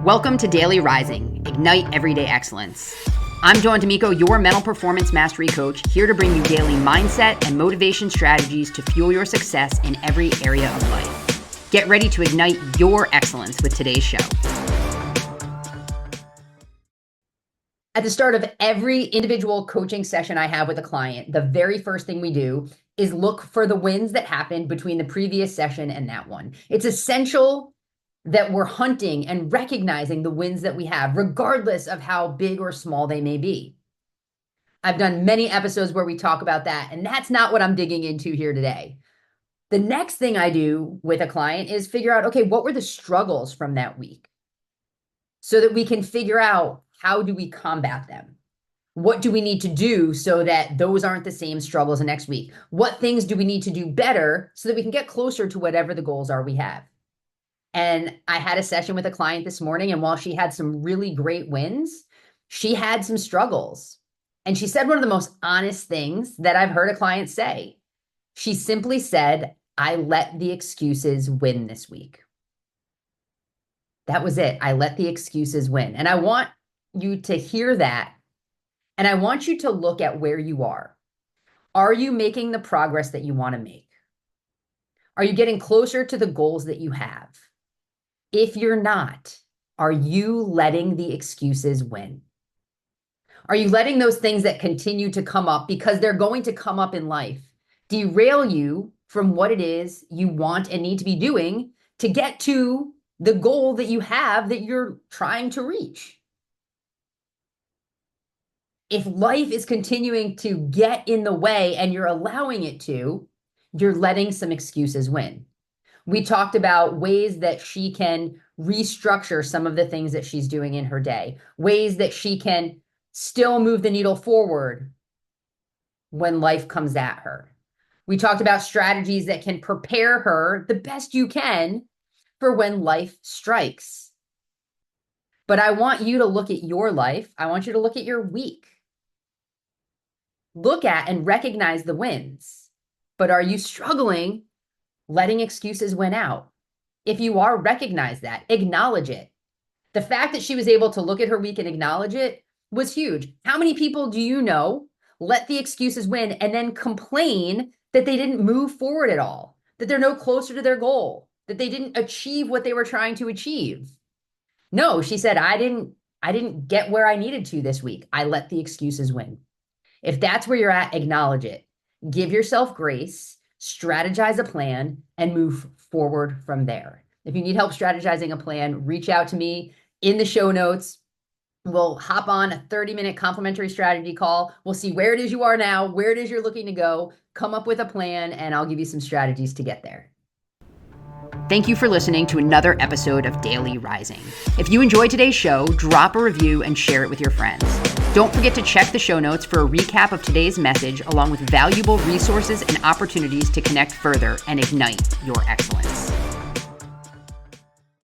Welcome to Daily Rising, Ignite Everyday Excellence. I'm Joan D'Amico, your mental performance mastery coach, here to bring you daily mindset and motivation strategies to fuel your success in every area of life. Get ready to ignite your excellence with today's show. At the start of every individual coaching session I have with a client, the very first thing we do is look for the wins that happened between the previous session and that one. It's essential that we're hunting and recognizing the wins that we have, regardless of how big or small they may be. I've done many episodes where we talk about that, and that's not what I'm digging into here today. The next thing I do with a client is figure out, okay, what were the struggles from that week? So that we can figure out, how do we combat them? What do we need to do so that those aren't the same struggles the next week? What things do we need to do better so that we can get closer to whatever the goals are we have? And I had a session with a client this morning, and while she had some really great wins, she had some struggles. And she said one of the most honest things that I've heard a client say. She simply said, I let the excuses win this week. That was it. I let the excuses win. And I want you to hear that. And I want you to look at where you are. Are you making the progress that you want to make? Are you getting closer to the goals that you have? If you're not, are you letting the excuses win? Are you letting those things that continue to come up, because they're going to come up in life, derail you from what it is you want and need to be doing to get to the goal that you have that you're trying to reach? If life is continuing to get in the way and you're allowing it to, you're letting some excuses win. We talked about ways that she can restructure some of the things that she's doing in her day, ways that she can still move the needle forward when life comes at her. We talked about strategies that can prepare her the best you can for when life strikes. But I want you to look at your life. I want you to look at your week. Look at and recognize the wins. But are you struggling letting excuses win out? If you are, recognize that, acknowledge it. The fact that she was able to look at her week and acknowledge it was huge. How many people do you know let the excuses win and then complain that they didn't move forward at all, that they're no closer to their goal, that they didn't achieve what they were trying to achieve? No, she said, I didn't get where I needed to this week. I let the excuses win. If that's where you're at, acknowledge it. Give yourself grace. Strategize a plan and move forward from there. If you need help strategizing a plan, reach out to me in the show notes. We'll hop on a 30-minute complimentary strategy call. We'll see where it is you are now, where it is you're looking to go, come up with a plan, and I'll give you some strategies to get there. Thank you for listening to another episode of Daily Rising. If you enjoyed today's show, drop a review and share it with your friends. Don't forget to check the show notes for a recap of today's message, along with valuable resources and opportunities to connect further and ignite your excellence.